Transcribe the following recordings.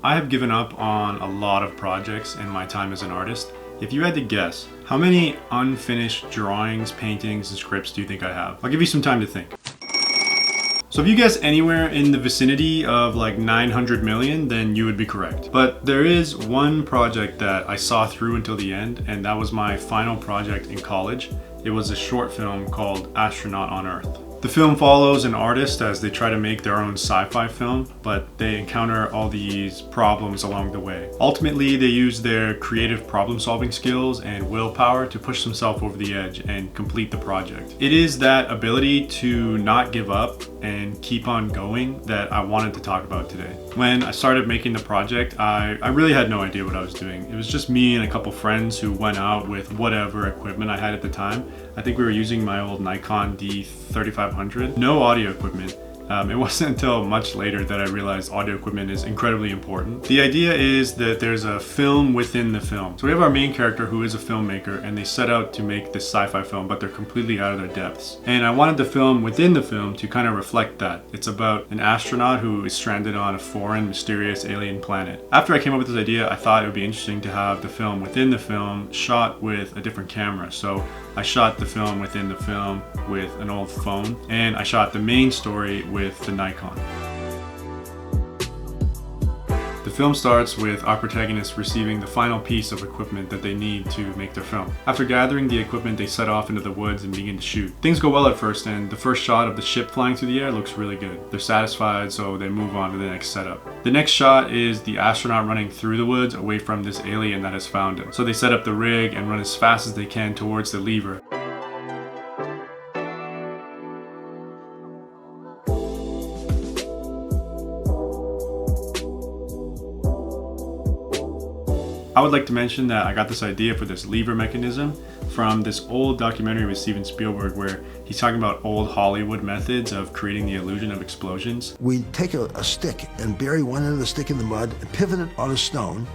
I have given up on a lot of projects in my time as an artist. If you had to guess, how many unfinished drawings, paintings, and scripts do you think I have? I'll give you some time to think. So if you guess anywhere in the vicinity of like 900 million, then you would be correct. But there is one project that I saw through until the end, and that was my final project in college. It was a short film called Astronaut on Earth. The film follows an artist as they try to make their own sci-fi film, but they encounter all these problems along the way. Ultimately, they use their creative problem-solving skills and willpower to push themselves over the edge and complete the project. It is that ability to not give up and keep on going that I wanted to talk about today. When I started making the project, I really had no idea what I was doing. It was just me and a couple friends who went out with whatever equipment I had at the time. I think we were using my old Nikon D3500. No audio equipment. It wasn't until much later that I realized audio equipment is incredibly important. The idea is that there's a film within the film. So we have our main character who is a filmmaker, and they set out to make this sci-fi film, but they're completely out of their depths. And I wanted the film within the film to kind of reflect that. It's about an astronaut who is stranded on a foreign, mysterious alien planet. After I came up with this idea, I thought it would be interesting to have the film within the film shot with a different camera. So I shot the film within the film with an old phone, and I shot the main story with the Nikon. The film starts with our protagonist receiving the final piece of equipment that they need to make their film. After gathering the equipment, they set off into the woods and begin to shoot. Things go well at first, and the first shot of the ship flying through the air looks really good. They're satisfied, so they move on to the next setup. The next shot is the astronaut running through the woods away from this alien that has found him. So they set up the rig and run as fast as they can towards the lever. I would like to mention that I got this idea for this lever mechanism from this old documentary with Steven Spielberg where he's talking about old Hollywood methods of creating the illusion of explosions. We take a stick and bury one end of the stick in the mud and pivot it on a stone.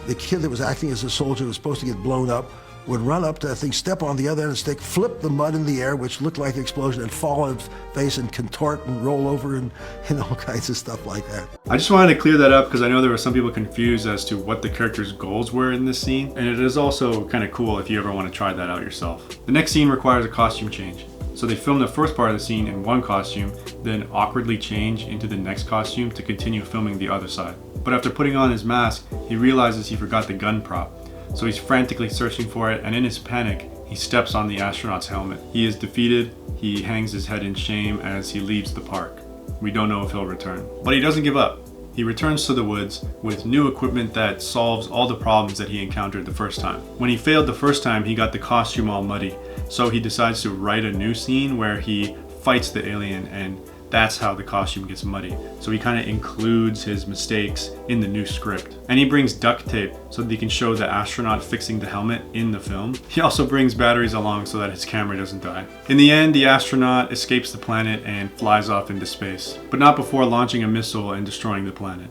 The kid that was acting as a soldier who was supposed to get blown up would run up to that thing, step on the other end of the stick, flip the mud in the air, which looked like an explosion, and fall on its face and contort and roll over and all kinds of stuff like that. I just wanted to clear that up because I know there were some people confused as to what the character's goals were in this scene, and it is also kind of cool if you ever want to try that out yourself. The next scene requires a costume change. So they film the first part of the scene in one costume, then awkwardly change into the next costume to continue filming the other side. But after putting on his mask, he realizes he forgot the gun prop. So he's frantically searching for it, and in his panic, he steps on the astronaut's helmet. He is defeated. He hangs his head in shame as he leaves the park. We don't know if he'll return. But he doesn't give up. He returns to the woods with new equipment that solves all the problems that he encountered the first time. When he failed the first time, he got the costume all muddy. So he decides to write a new scene where he fights the alien, and that's how the costume gets muddy. So he kind of includes his mistakes in the new script. And he brings duct tape so that he can show the astronaut fixing the helmet in the film. He also brings batteries along so that his camera doesn't die. In the end, the astronaut escapes the planet and flies off into space, but not before launching a missile and destroying the planet.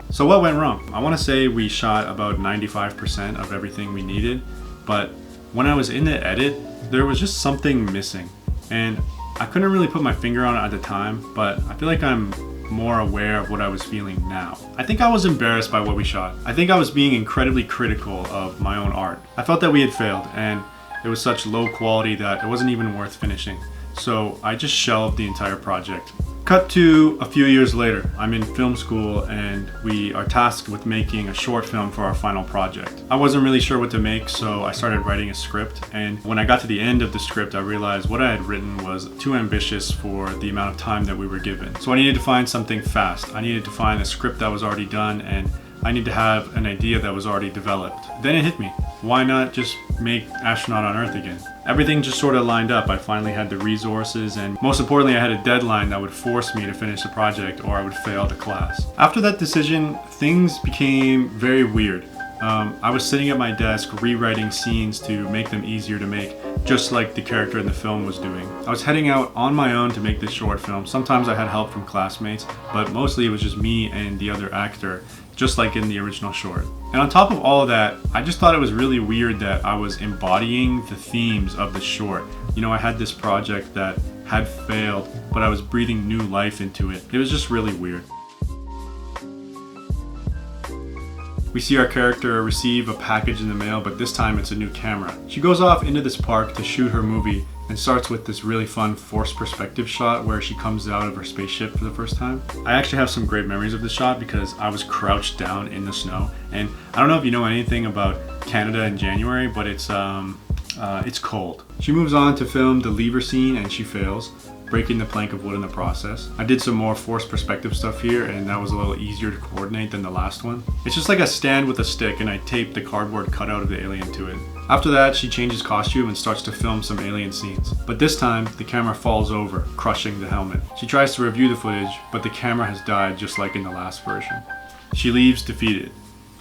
So what went wrong? I want to say we shot about 95% of everything we needed, but when I was in the edit, there was just something missing, and I couldn't really put my finger on it at the time, but I feel like I'm more aware of what I was feeling now. I think I was embarrassed by what we shot. I think I was being incredibly critical of my own art. I felt that we had failed, and it was such low quality that it wasn't even worth finishing. So I just shelved the entire project. Cut to a few years later. I'm in film school and we are tasked with making a short film for our final project. I wasn't really sure what to make, so I started writing a script, and when I got to the end of the script, I realized what I had written was too ambitious for the amount of time that we were given. So I needed to find something fast. I needed to find a script that was already done, and I need to have an idea that was already developed. Then it hit me. Why not just make Astronaut on Earth again? Everything just sort of lined up. I finally had the resources, and most importantly, I had a deadline that would force me to finish the project or I would fail the class. After that decision, things became very weird. I was sitting at my desk rewriting scenes to make them easier to make, just like the character in the film was doing. I was heading out on my own to make this short film. Sometimes I had help from classmates, but mostly it was just me and the other actor, just like in the original short. And on top of all of that, I just thought it was really weird that I was embodying the themes of the short. You know, I had this project that had failed, but I was breathing new life into it. It was just really weird. We see our character receive a package in the mail, but this time it's a new camera. She goes off into this park to shoot her movie and starts with this really fun forced perspective shot where she comes out of her spaceship for the first time. I actually have some great memories of this shot because I was crouched down in the snow, and I don't know if you know anything about Canada in January, but it's cold. She moves on to film the lever scene and she fails, breaking the plank of wood in the process. I did some more forced perspective stuff here, and that was a little easier to coordinate than the last one. It's just like a stand with a stick, and I taped the cardboard cutout of the alien to it. After that, she changes costume and starts to film some alien scenes. But this time, the camera falls over, crushing the helmet. She tries to review the footage, but the camera has died just like in the last version. She leaves defeated.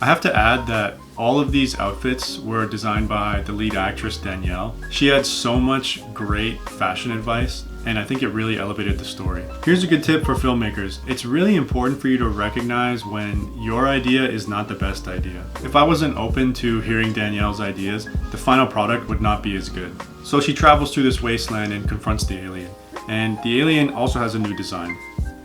I have to add that all of these outfits were designed by the lead actress Danielle. She had so much great fashion advice, and I think it really elevated the story. Here's a good tip for filmmakers. It's really important for you to recognize when your idea is not the best idea. If I wasn't open to hearing Danielle's ideas, the final product would not be as good. So she travels through this wasteland and confronts the alien. And the alien also has a new design.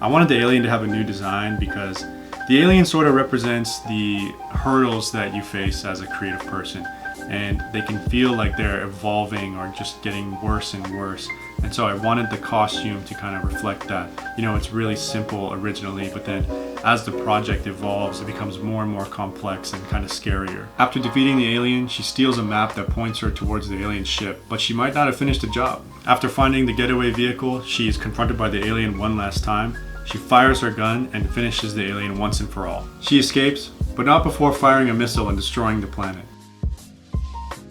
I wanted the alien to have a new design because the alien sort of represents the hurdles that you face as a creative person, and they can feel like they're evolving or just getting worse and worse. And so I wanted the costume to kind of reflect that. You know, it's really simple originally, but then as the project evolves, it becomes more and more complex and kind of scarier. After defeating the alien, she steals a map that points her towards the alien ship, but she might not have finished the job. After finding the getaway vehicle, she is confronted by the alien one last time. She fires her gun and finishes the alien once and for all. She escapes, but not before firing a missile and destroying the planet.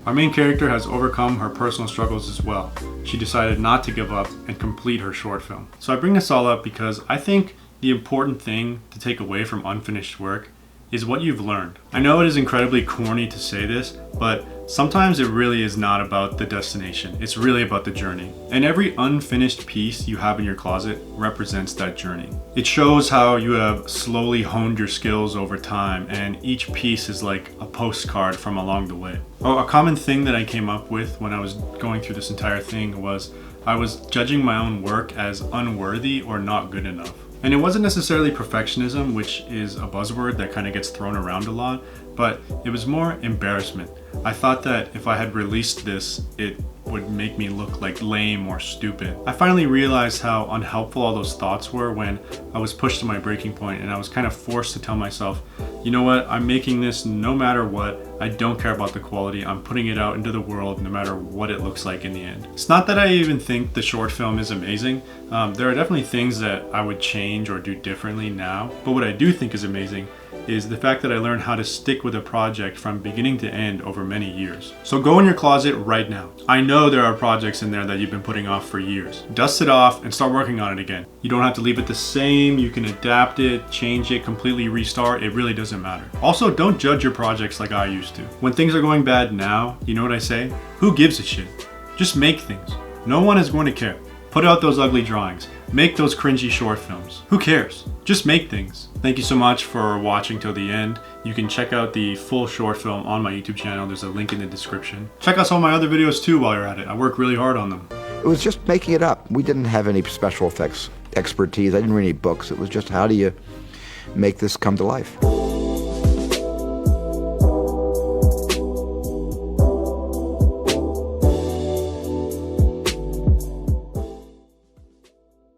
Our main character has overcome her personal struggles as well. She decided not to give up and complete her short film. So I bring this all up because I think the important thing to take away from unfinished work is what you've learned. I know it is incredibly corny to say this, but sometimes it really is not about the destination. It's really about the journey. And every unfinished piece you have in your closet represents that journey. It shows how you have slowly honed your skills over time, and each piece is like a postcard from along the way. Oh, a common thing that I came up with when I was going through this entire thing was I was judging my own work as unworthy or not good enough. And it wasn't necessarily perfectionism, which is a buzzword that kind of gets thrown around a lot, but it was more embarrassment. I thought that if I had released this, it would make me look like lame or stupid. I finally realized how unhelpful all those thoughts were when I was pushed to my breaking point, and I was kind of forced to tell myself, you know what, I'm making this no matter what. I don't care about the quality. I'm putting it out into the world no matter what it looks like in the end. It's not that I even think the short film is amazing. There are definitely things that I would change or do differently now, but what I do think is amazing is the fact that I learned how to stick with a project from beginning to end over many years. So go in your closet right now. I know there are projects in there that you've been putting off for years. Dust it off and start working on it again. You don't have to leave it the same. You can adapt it, change it, completely restart. It really doesn't matter. Also, don't judge your projects like I used to. When things are going bad now, you know what I say? Who gives a shit? Just make things. No one is going to care. Put out those ugly drawings. Make those cringy short films. Who cares? Just make things. Thank you so much for watching till the end. You can check out the full short film on my YouTube channel. There's a link in the description. Check out some of my other videos too while you're at it. I work really hard on them. It was just making it up. We didn't have any special effects expertise. I didn't read any books. It was just, how do you make this come to life?